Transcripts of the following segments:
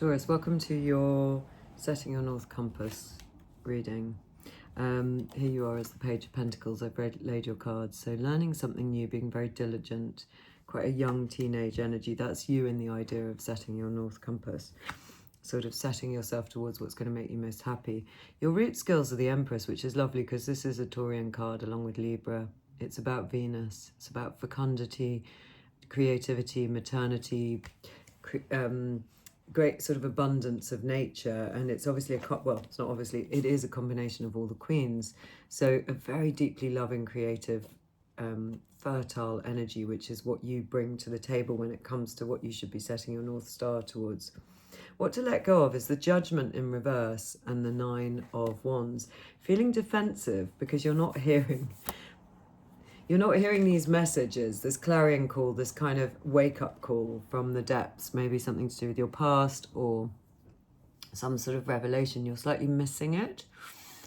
Taurus, welcome to your Setting Your North Compass reading. Here you are as the Page of Pentacles. I've laid your cards. So learning something new, being very diligent, quite a young teenage energy. That's you in the idea of setting your North Compass. Sort of setting yourself towards what's going to make you most happy. Your root skills are the Empress, which is lovely because this is a Taurian card along with Libra. It's about Venus. It's about fecundity, creativity, maternity, great sort of abundance of nature. And it's obviously it's not obviously, it is a combination of all the queens. So a very deeply loving, creative, fertile energy, which is what you bring to the table when it comes to what you should be setting your North Star towards. What to let go of is the Judgment in reverse and the Nine of Wands. Feeling defensive because you're not hearing these messages, this clarion call, this kind of wake-up call from the depths, maybe something to do with your past or some sort of revelation. You're slightly missing it.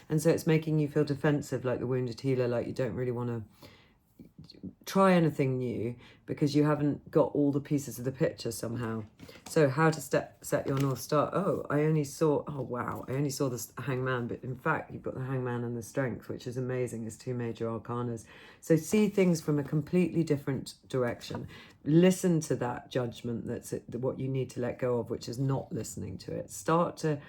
And so it's making you feel defensive, like the wounded healer, like you don't really want to try anything new because you haven't got all the pieces of the picture somehow. So how to set your North Star? I only saw the Hangman, but in fact you've got the Hangman and the Strength, which is amazing. It's two major arcanas. So see things from a completely different direction. Listen to that judgment. That's what you need to let go of, which is not listening to it. Start to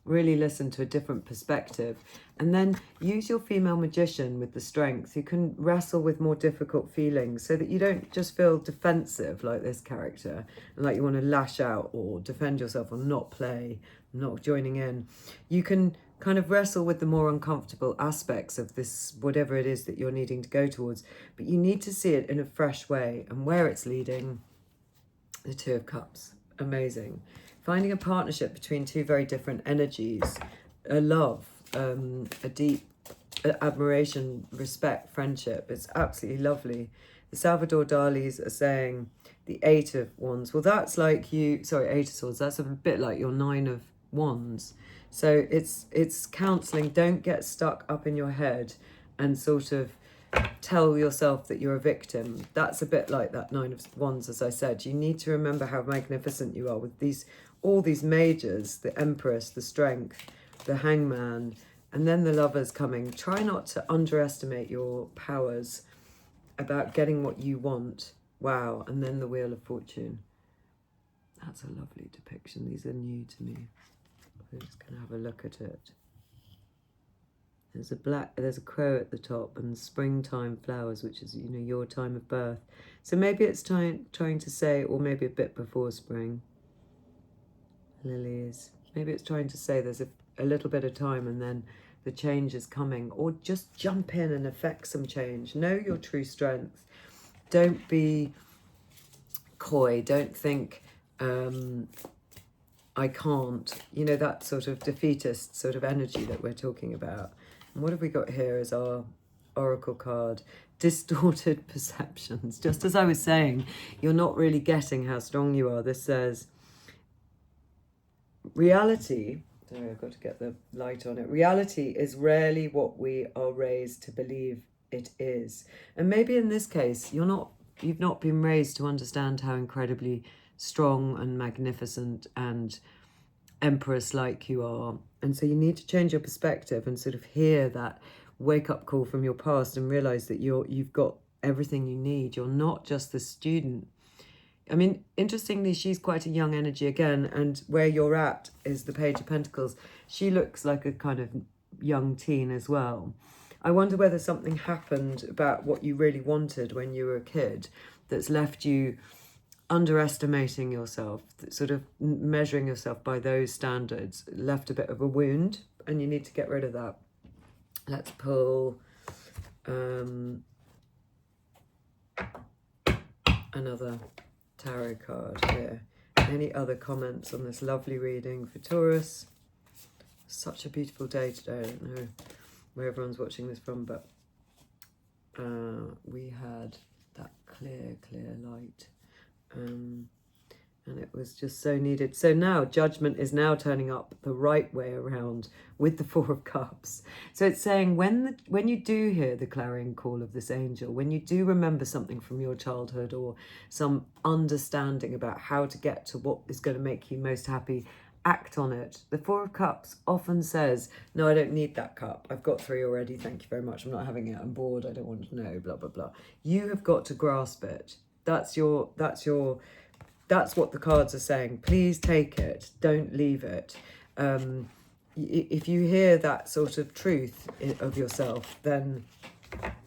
really listen to a different perspective, and then use your female magician with the Strength. You can wrestle with more difficult feelings so that you don't just feel defensive like this character and like you want to lash out or defend yourself or not play, not joining in. You can kind of wrestle with the more uncomfortable aspects of this, whatever it is that you're needing to go towards, but you need to see it in a fresh way. And where it's leading, the Two of Cups, amazing. Finding a partnership between two very different energies, a love, a deep admiration, respect, friendship. It's absolutely lovely. The Salvador Dali's are saying the Eight of Wands. Well, that's like Eight of Swords. That's a bit like your Nine of Wands. So it's counselling. Don't get stuck up in your head and sort of tell yourself that you're a victim. That's a bit like that Nine of Wands, as I said. You need to remember how magnificent you are with all these majors, the Empress, the Strength, the Hangman, and then the Lovers coming. Try not to underestimate your powers about getting what you want. Wow. And then the Wheel of Fortune. That's a lovely depiction. These are new to me. We're just going to have a look at it. There's a crow at the top, and springtime flowers, which is, your time of birth. So maybe it's trying to say, or maybe a bit before spring, lilies. Maybe it's trying to say there's a little bit of time and then the change is coming. Or just jump in and affect some change. Know your true strength. Don't be coy. Don't think, I can't. That sort of defeatist sort of energy that we're talking about. And what have we got here as our oracle card? Distorted perceptions. Just as I was saying, you're not really getting how strong you are. This says, reality, sorry, I've got to get the light on it. Reality is rarely what we are raised to believe it is. And maybe in this case, you've not been raised to understand how incredibly strong and magnificent and empress-like you are. And so you need to change your perspective and sort of hear that wake-up call from your past and realize that you've got everything you need. You're not just the student. I mean, interestingly, she's quite a young energy again, and where you're at is the Page of Pentacles. She looks like a kind of young teen as well. I wonder whether something happened about what you really wanted when you were a kid that's left you underestimating yourself, sort of measuring yourself by those standards, left a bit of a wound, and you need to get rid of that. Let's pull another tarot card here. Any other comments on this lovely reading for Taurus? Such a beautiful day today. I don't know where everyone's watching this from, but we had that clear light, and it was just so needed. So now judgment is now turning up the right way around with the Four of Cups. So it's saying when you do hear the clarion call of this angel, when you do remember something from your childhood or some understanding about how to get to what is going to make you most happy, act on it. The Four of Cups often says, no, I don't need that cup. I've got 3 already. Thank you very much. I'm not having it. I'm bored. I don't want to know, blah, blah, blah. You have got to grasp it. That's what the cards are saying. Please take it. Don't leave it. If you hear that sort of truth of yourself, then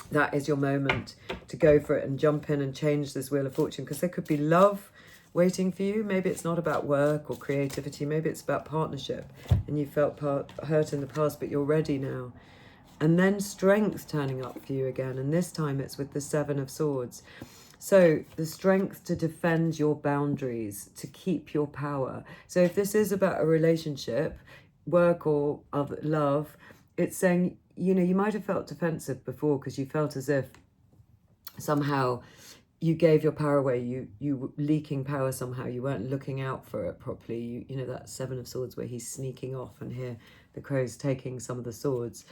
that is your moment to go for it and jump in and change this Wheel of Fortune, because there could be love waiting for you. Maybe it's not about work or creativity. Maybe it's about partnership, and you felt hurt in the past, but you're ready now. And then strength turning up for you again, and this time it's with the Seven of Swords. So the strength to defend your boundaries, to keep your power. So if this is about a relationship, work or other love, it's saying, you know, you might have felt defensive before because you felt as if somehow you gave your power away, you were leaking power somehow, you weren't looking out for it properly. You know, that Seven of Swords where he's sneaking off, and here the crow's taking some of the swords.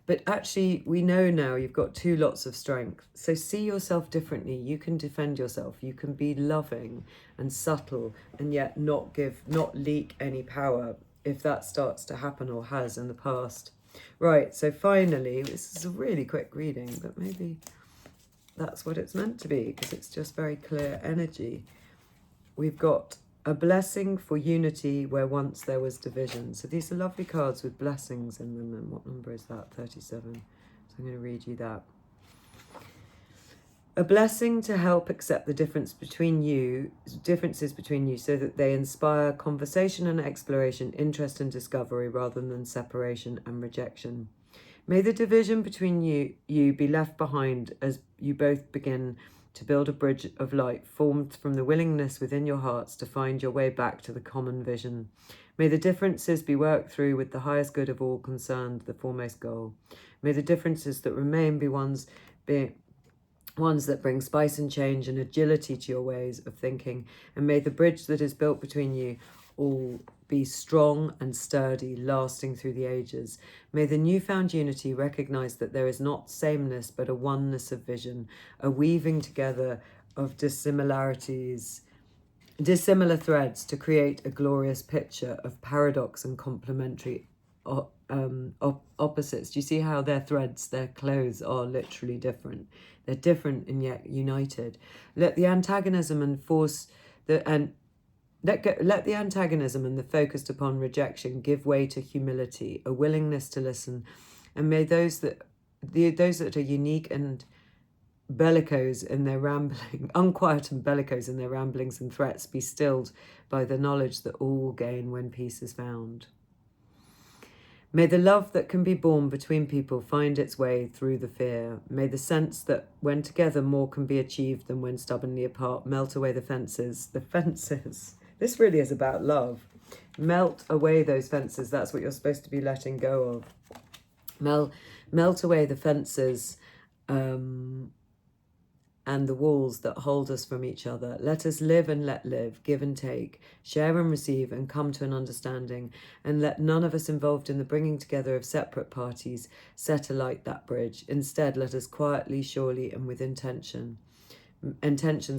But actually, we know now you've got 2 lots of strength. So see yourself differently. You can defend yourself. You can be loving and subtle, and yet not leak any power if that starts to happen or has in the past. Right, so finally, this is a really quick reading, but maybe that's what it's meant to be, because it's just very clear energy. We've got a blessing for unity where once there was division. So these are lovely cards with blessings in them. And what number is that? 37. So I'm going to read you that. A blessing to help accept the differences between you so that they inspire conversation and exploration, interest and discovery, rather than separation and rejection. May the division between you be left behind as you both begin to build a bridge of light formed from the willingness within your hearts to find your way back to the common vision. May the differences be worked through with the highest good of all concerned, the foremost goal. May the differences that remain be ones that bring spice and change and agility to your ways of thinking. And may the bridge that is built between you all be strong and sturdy, lasting through the ages. May the newfound unity recognize that there is not sameness, but a oneness of vision, a weaving together of dissimilar threads to create a glorious picture of paradox and complementary opposites. Do you see how their threads, their clothes are literally different? They're different and yet united. Let the antagonism and let the antagonism and the focused upon rejection give way to humility, a willingness to listen, and may those that are unique and bellicose in their rambling, unquiet and bellicose in their ramblings and threats, be stilled by the knowledge that all will gain when peace is found. May the love that can be born between people find its way through the fear. May the sense that when together more can be achieved than when stubbornly apart melt away the fences. The fences. This really is about love. Melt away those fences. That's what you're supposed to be letting go of. Melt away the fences and the walls that hold us from each other. Let us live and let live, give and take, share and receive, and come to an understanding. And let none of us involved in the bringing together of separate parties set alight that bridge. Instead, let us quietly, surely, and with intentions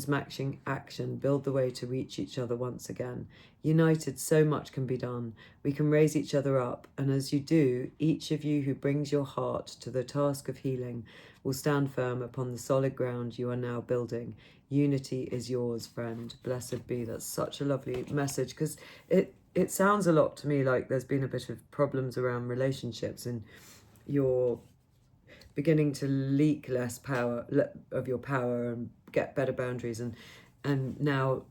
matching action, build the way to reach each other once again. United, so much can be done. We can raise each other up, and as you do, each of you who brings your heart to the task of healing will stand firm upon the solid ground you are now building. Unity is yours, friend. Blessed be. That's such a lovely message, because it sounds a lot to me like there's been a bit of problems around relationships, and you're beginning to leak less power of your power and get better boundaries and now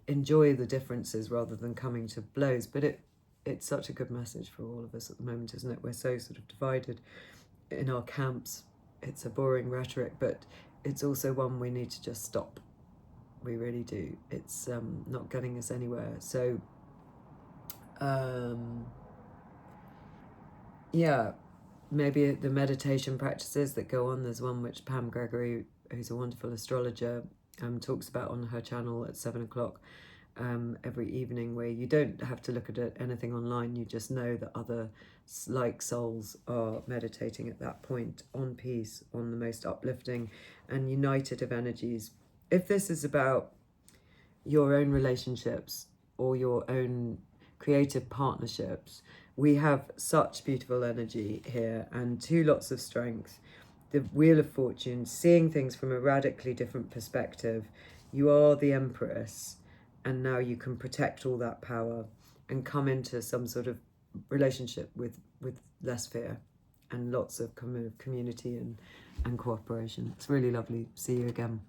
enjoy the differences rather than coming to blows. But it's such a good message for all of us at the moment, isn't it? We're so sort of divided in our camps. It's a boring rhetoric, but it's also one we need to just stop. We really do. It's not getting us anywhere. So yeah, maybe the meditation practices that go on. There's one which Pam Gregory, who's a wonderful astrologer, talks about on her channel at 7 o'clock every evening, where you don't have to look at anything online. You just know that other like souls are meditating at that point on peace, on the most uplifting and united of energies. If this is about your own relationships or your own creative partnerships. We have such beautiful energy here and two lots of strength. The Wheel of Fortune, seeing things from a radically different perspective. You are the Empress, and now you can protect all that power and come into some sort of relationship with less fear and lots of community and cooperation. It's really lovely. See you again.